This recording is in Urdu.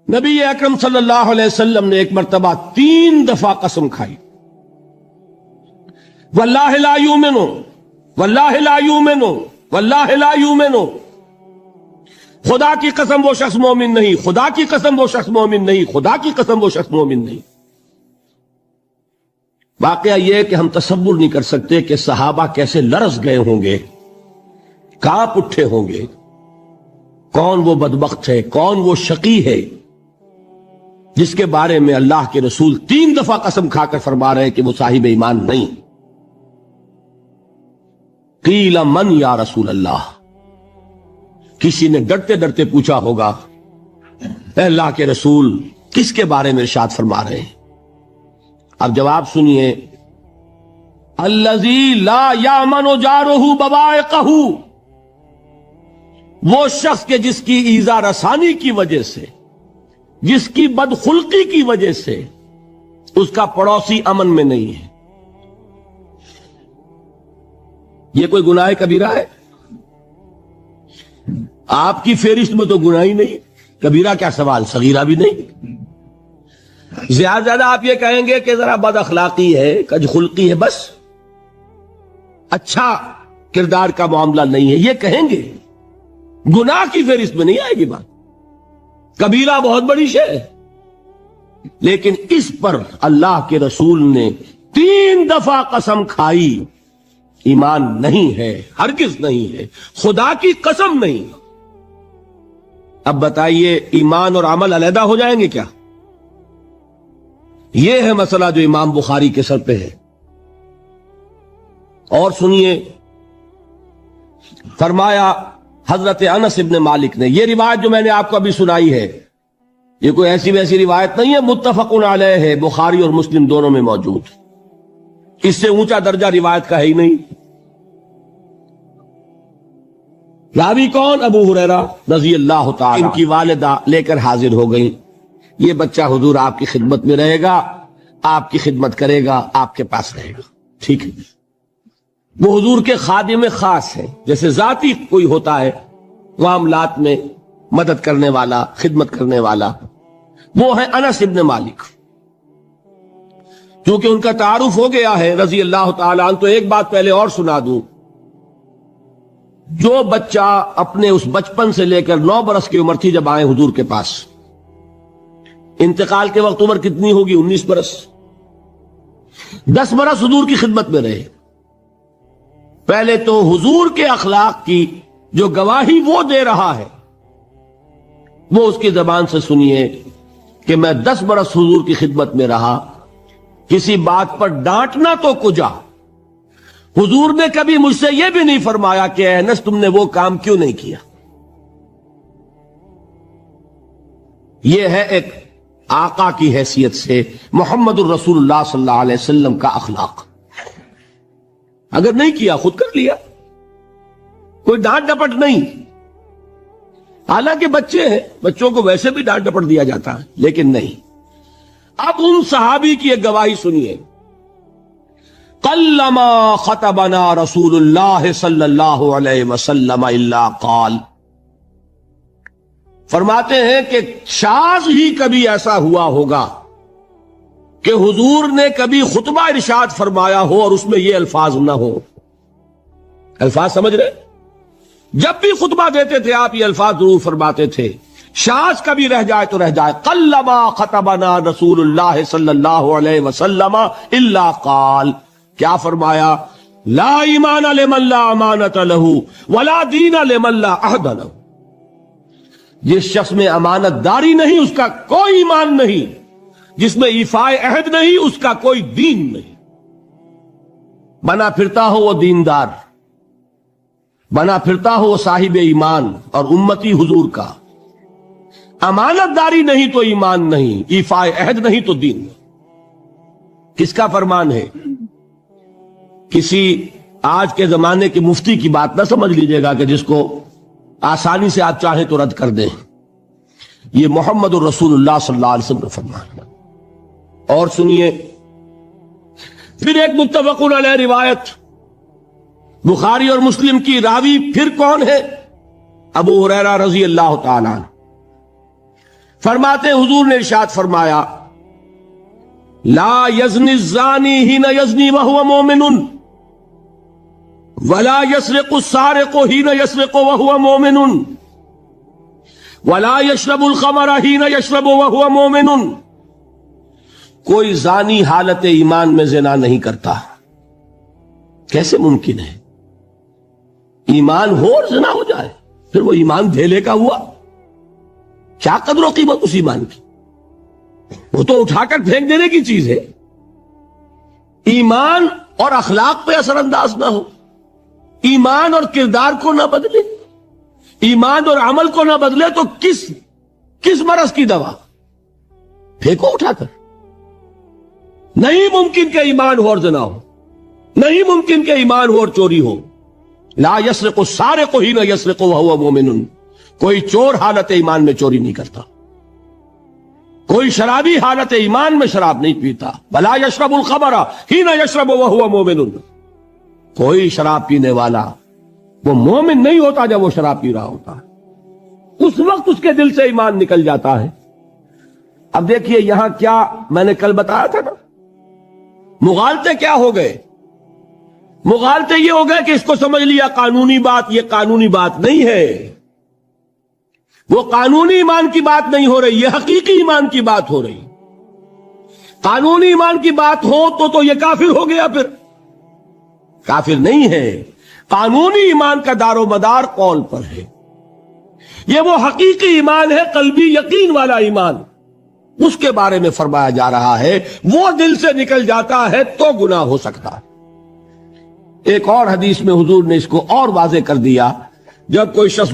نبی اکرم صلی اللہ علیہ وسلم نے ایک مرتبہ 3 دفعہ قسم کھائی، واللہ لا یؤمنو، واللہ لا یؤمنو، واللہ لا یؤمنو، خدا کی قسم وہ شخص مومن نہیں، خدا کی قسم وہ شخص مومن نہیں، خدا کی قسم وہ شخص مومن نہیں۔ واقعہ یہ ہے کہ ہم تصور نہیں کر سکتے کہ صحابہ کیسے لرز گئے ہوں گے، کانپ اٹھے ہوں گے، کون وہ بدبخت ہے، کون وہ شقی ہے جس کے بارے میں اللہ کے رسول 3 دفعہ قسم کھا کر فرما رہے ہیں کہ وہ صاحب ایمان نہیں۔ قیل من یا رسول اللہ، کسی نے ڈرتے ڈرتے پوچھا ہوگا اے اللہ کے رسول کس کے بارے میں ارشاد فرما رہے ہیں؟ اب جواب سنیے، الذی لا یامن جارہ بوائقہ، وہ شخص کے جس کی ایذا رسانی کی وجہ سے، جس کی بدخلقی کی وجہ سے اس کا پڑوسی امن میں نہیں ہے۔ یہ کوئی گناہ کبیرہ ہے؟ آپ کی فہرست میں تو گناہ ہی نہیں، کبیرہ کیا سوال، صغیرہ بھی نہیں۔ زیادہ زیادہ آپ یہ کہیں گے کہ ذرا بد اخلاقی ہے، کج خلقی ہے، بس اچھا کردار کا معاملہ نہیں ہے، یہ کہیں گے، گناہ کی فہرست میں نہیں آئے گی بات۔ کبیرہ بہت بڑی شے ہے، لیکن اس پر اللہ کے رسول نے 3 دفعہ قسم کھائی، ایمان نہیں ہے، ہرگز نہیں ہے، خدا کی قسم نہیں۔ اب بتائیے ایمان اور عمل علیحدہ ہو جائیں گے کیا؟ یہ ہے مسئلہ جو امام بخاری کے سر پہ ہے۔ اور سنیے، فرمایا حضرت انس ابن مالک نے، یہ روایت جو میں نے آپ کو ابھی سنائی ہے یہ کوئی ایسی ویسی روایت نہیں ہے، متفق علیہ ہے، بخاری اور مسلم دونوں میں موجود، اس سے اونچا درجہ روایت کا ہے ہی نہیں۔ راوی کون؟ ابو ہریرہ رضی اللہ تعالی، ان کی والدہ لے کر حاضر ہو گئیں، یہ بچہ حضور آپ کی خدمت میں رہے گا، آپ کی خدمت کرے گا، آپ کے پاس رہے گا، ٹھیک ہے۔ وہ حضور کے خادم خاص ہیں، جیسے ذاتی کوئی ہوتا ہے معاملات میں مدد کرنے والا، خدمت کرنے والا، وہ ہیں انس ابن مالک۔ کیونکہ ان کا تعارف ہو گیا ہے رضی اللہ تعالیٰ عنہ، تو ایک بات پہلے اور سنا دوں، جو بچہ اپنے اس بچپن سے لے کر 9 برس کی عمر تھی جب آئے حضور کے پاس، انتقال کے وقت عمر کتنی ہوگی؟ 19 برس، 10 برس حضور کی خدمت میں رہے۔ پہلے تو حضور کے اخلاق کی جو گواہی وہ دے رہا ہے وہ اس کی زبان سے سنیے کہ میں 10 برس حضور کی خدمت میں رہا، کسی بات پر ڈانٹنا تو کجا، حضور نے کبھی مجھ سے یہ بھی نہیں فرمایا کہ اے انس تم نے وہ کام کیوں نہیں کیا۔ یہ ہے ایک آقا کی حیثیت سے محمد الرسول اللہ صلی اللہ علیہ وسلم کا اخلاق۔ اگر نہیں کیا خود کر لیا، کوئی ڈانٹ ڈپٹ نہیں۔ حالانکہ بچے ہیں، بچوں کو ویسے بھی ڈانٹ ڈپٹ دیا جاتا ہے، لیکن نہیں۔ اب ان صحابی کی ایک گواہی سنیے، قلما خطبنا رسول اللہ صلی اللہ علیہ وسلم الا قال، فرماتے ہیں کہ شاذ ہی کبھی ایسا ہوا ہوگا کہ حضور نے کبھی خطبہ ارشاد فرمایا ہو اور اس میں یہ الفاظ نہ ہو۔ الفاظ سمجھ رہے؟ جب بھی خطبہ دیتے تھے آپ یہ الفاظ ضرور فرماتے تھے، شاذ کبھی رہ جائے تو رہ جائے، قلما خطبنا رسول اللہ صلی اللہ علیہ وسلم الا قال، کیا فرمایا؟ لا ایمان لمن لا امانت لہ ولا دین لمن لا عہد لہ، جس شخص میں امانت داری نہیں اس کا کوئی ایمان نہیں، جس میں ایفائے عہد نہیں اس کا کوئی دین نہیں۔ بنا پھرتا ہو وہ دیندار، بنا پھرتا ہو وہ صاحب ایمان اور امتی حضور کا، امانت داری نہیں تو ایمان نہیں، ایفائے عہد نہیں تو دین نہیں۔ کس کا فرمان ہے؟ کسی آج کے زمانے کے مفتی کی بات نہ سمجھ لیجئے گا کہ جس کو آسانی سے آپ چاہیں تو رد کر دیں، یہ محمد الرسول اللہ صلی اللہ علیہ وسلم نے فرمایا۔ اور سنیے پھر ایک متفق علیہ روایت، بخاری اور مسلم کی، راوی پھر کون ہے؟ ابو ہریرہ رضی اللہ تعالیٰ عنہ۔ فرماتے حضور نے ارشاد فرمایا لا یزنی الزانی حین یزنی وہو مومن ولا یسرق السارق حین یسرق وہو مومن ولا یشرب الخمر حین یشرب وہو مومن. کوئی زانی حالت ایمان میں زنا نہیں کرتا. کیسے ممکن ہے؟ ایمان ہو اور زنا ہو جائے، پھر وہ ایمان دھیلے کا ہوا. کیا قدر و قیمت اس ایمان کی؟ وہ تو اٹھا کر پھینک دینے کی چیز ہے. ایمان اور اخلاق پہ اثر انداز نہ ہو، ایمان اور کردار کو نہ بدلے، ایمان اور عمل کو نہ بدلے تو کس مرض کی دوا؟ پھینکو اٹھا کر. نہیں ممکن کہ ایمان ہو اور زنا ہو، نہیں ممکن کہ ایمان ہو اور چوری ہو. لا یسرق السارق حین یسرق وہو مومن. کوئی چور حالت ایمان میں چوری نہیں کرتا، کوئی شرابی حالت ایمان میں شراب نہیں پیتا. ولا یشرب الخمر حین یشرب وہو مومن. کوئی شراب پینے والا وہ مومن نہیں ہوتا جب وہ شراب پی رہا ہوتا ہے، اس وقت اس کے دل سے ایمان نکل جاتا ہے. اب دیکھیے یہاں کیا میں نے کل بتایا تھا نا، مغالطے کیا ہو گئے؟ مغالطے یہ ہو گئے کہ اس کو سمجھ لیا قانونی بات. یہ قانونی بات نہیں ہے، وہ قانونی ایمان کی بات نہیں ہو رہی، یہ حقیقی ایمان کی بات ہو رہی. قانونی ایمان کی بات ہو تو یہ کافر ہو گیا. پھر کافر نہیں ہے. قانونی ایمان کا دار و مدار قول پر ہے. یہ وہ حقیقی ایمان ہے، قلبی یقین والا ایمان. اس کے بارے میں فرمایا جا رہا ہے وہ دل سے نکل جاتا ہے تو گناہ ہو سکتا ہے. ایک اور حدیث میں حضور نے اس کو اور واضح کر دیا. جب کوئی شخص